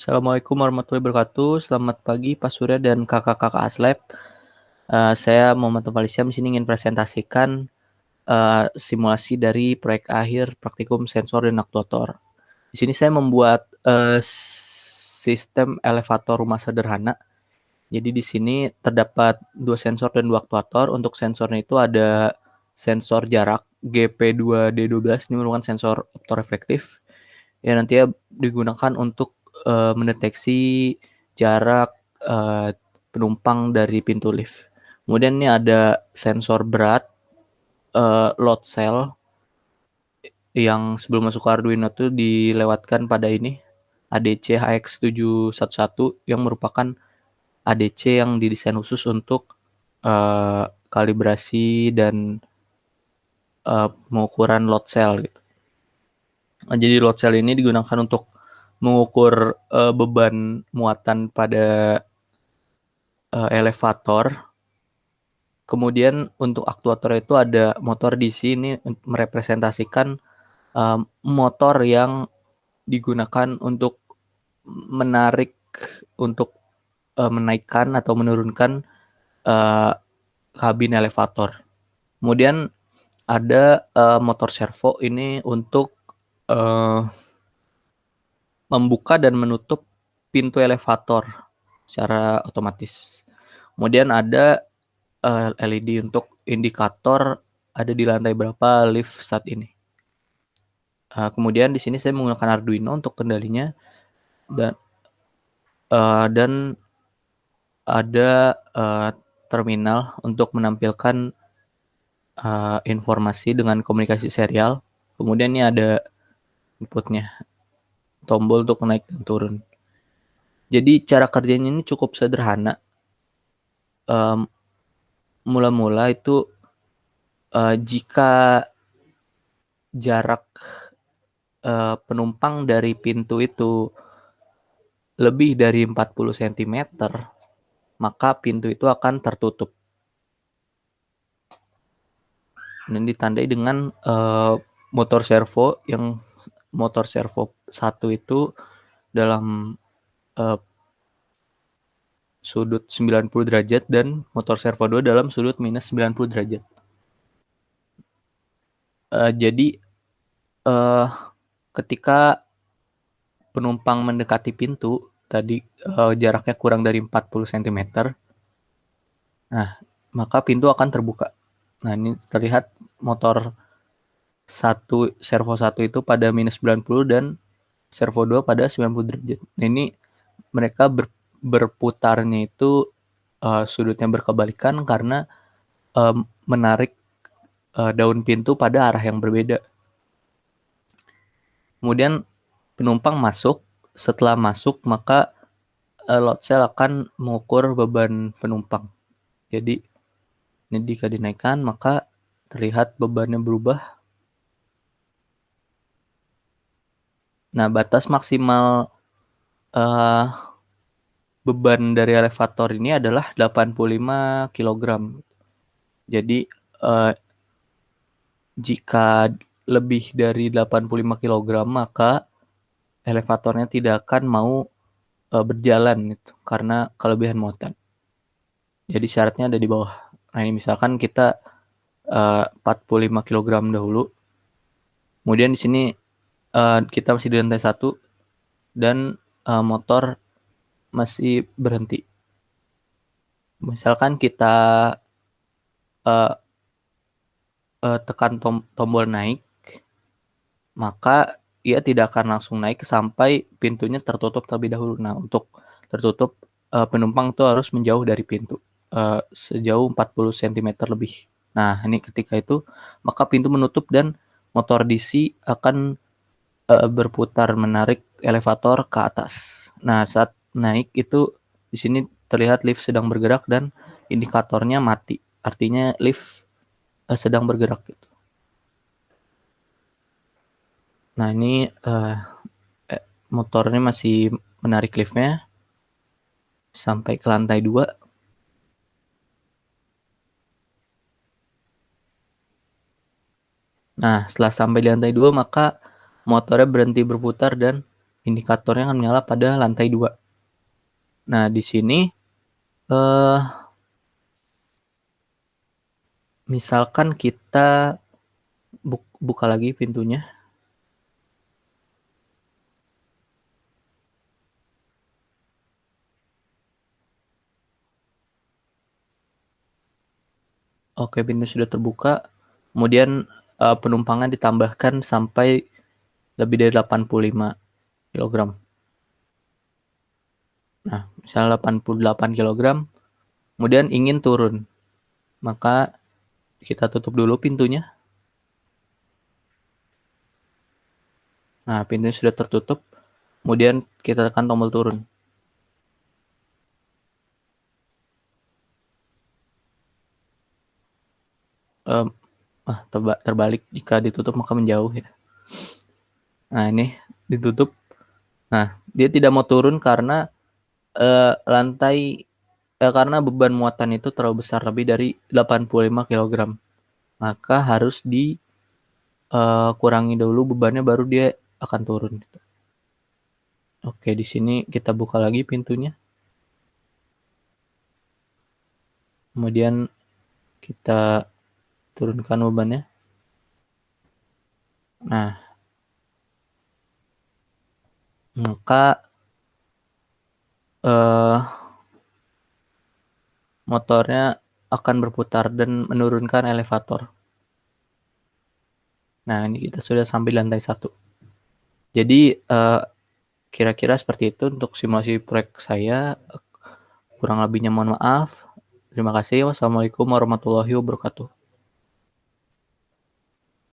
Assalamualaikum warahmatullahi wabarakatuh. Selamat pagi Pak Surya dan kakak-kakak Aslab. Saya Muhammad Nofal di sini ingin presentasikan simulasi dari proyek akhir praktikum sensor dan aktuator. Di sini saya membuat sistem elevator rumah sederhana. Jadi di sini terdapat dua sensor dan dua aktuator. Untuk sensornya itu ada sensor jarak GP2D12, ini merupakan sensor optoreflektif yang nantinya digunakan untuk mendeteksi jarak penumpang dari pintu lift. Kemudian ini ada sensor berat load cell yang sebelum masuk ke Arduino itu dilewatkan pada ini ADC HX711 yang merupakan ADC yang didesain khusus untuk kalibrasi dan pengukuran load cell gitu. Jadi load cell ini digunakan untuk mengukur beban muatan pada elevator. Kemudian untuk aktuator itu ada motor DC, ini merepresentasikan motor yang digunakan untuk menarik, untuk menaikkan atau menurunkan kabin elevator. Kemudian ada motor servo, ini untuk membuka dan menutup pintu elevator secara otomatis. Kemudian ada LED untuk indikator ada di lantai berapa lift saat ini. Kemudian di sini saya menggunakan Arduino untuk kendalinya dan ada terminal untuk menampilkan informasi dengan komunikasi serial. Kemudian ini ada inputnya, tombol untuk naik dan turun. Jadi cara kerjanya ini cukup sederhana. Mula-mula itu jika jarak penumpang dari pintu itu lebih dari 40 cm, maka pintu itu akan tertutup. Dan ditandai dengan motor servo, yang motor servo 1 itu dalam sudut 90 derajat dan motor servo 2 dalam sudut minus 90 derajat. Jadi ketika penumpang mendekati pintu, tadi jaraknya kurang dari 40 cm, nah maka pintu akan terbuka. Nah ini terlihat motor servo 1 itu pada minus 90 dan servo 2 pada 90 derajat. Nah, ini mereka berputarnya itu sudutnya berkebalikan karena menarik daun pintu pada arah yang berbeda. Kemudian penumpang masuk. Setelah masuk, maka load cell akan mengukur beban penumpang. Jadi ini jika dinaikkan, maka terlihat bebannya berubah. Nah, batas maksimal beban dari elevator ini adalah 85 kg. Jadi jika lebih dari 85 kg, maka elevatornya tidak akan mau berjalan gitu, karena kelebihan muatan. Jadi syaratnya ada di bawah. Nah ini misalkan kita 45 kg dahulu. Kemudian di sini kita masih di lantai 1 dan motor masih berhenti. Misalkan kita tekan tombol naik, maka ia tidak akan langsung naik sampai pintunya tertutup terlebih dahulu. Nah, untuk tertutup penumpang itu harus menjauh dari pintu sejauh 40 cm lebih. Nah, ini ketika itu maka pintu menutup dan motor DC akan berputar menarik elevator ke atas. Nah, saat naik itu di sini terlihat lift sedang bergerak dan indikatornya mati. Artinya lift sedang bergerak gitu. Nah, ini motornya masih menarik liftnya sampai ke lantai 2. Nah, setelah sampai di lantai 2, maka motornya berhenti berputar dan indikatornya akan menyala pada lantai 2. Nah, di sini eh misalkan kita buka lagi pintunya. Oke, pintu sudah terbuka. Kemudian penumpangnya ditambahkan sampai lebih dari 85 kilogram. Nah, misalnya 88 kilogram, kemudian ingin turun, maka kita tutup dulu pintunya. Nah, pintunya sudah tertutup, kemudian kita tekan tombol turun. Terbalik, jika ditutup maka menjauh ya. Nah, ini ditutup. Nah, dia tidak mau turun karena karena beban muatan itu terlalu besar, lebih dari 85 kilogram. Maka harus dikurangi dulu bebannya, baru dia akan turun. Oke, di sini kita buka lagi pintunya. Kemudian kita turunkan bebannya. Nah, maka motornya akan berputar dan menurunkan elevator. Nah, ini kita sudah sampai di lantai 1. Jadi kira-kira seperti itu untuk simulasi proyek saya. Kurang lebihnya mohon maaf. Terima kasih. Wassalamualaikum warahmatullahi wabarakatuh.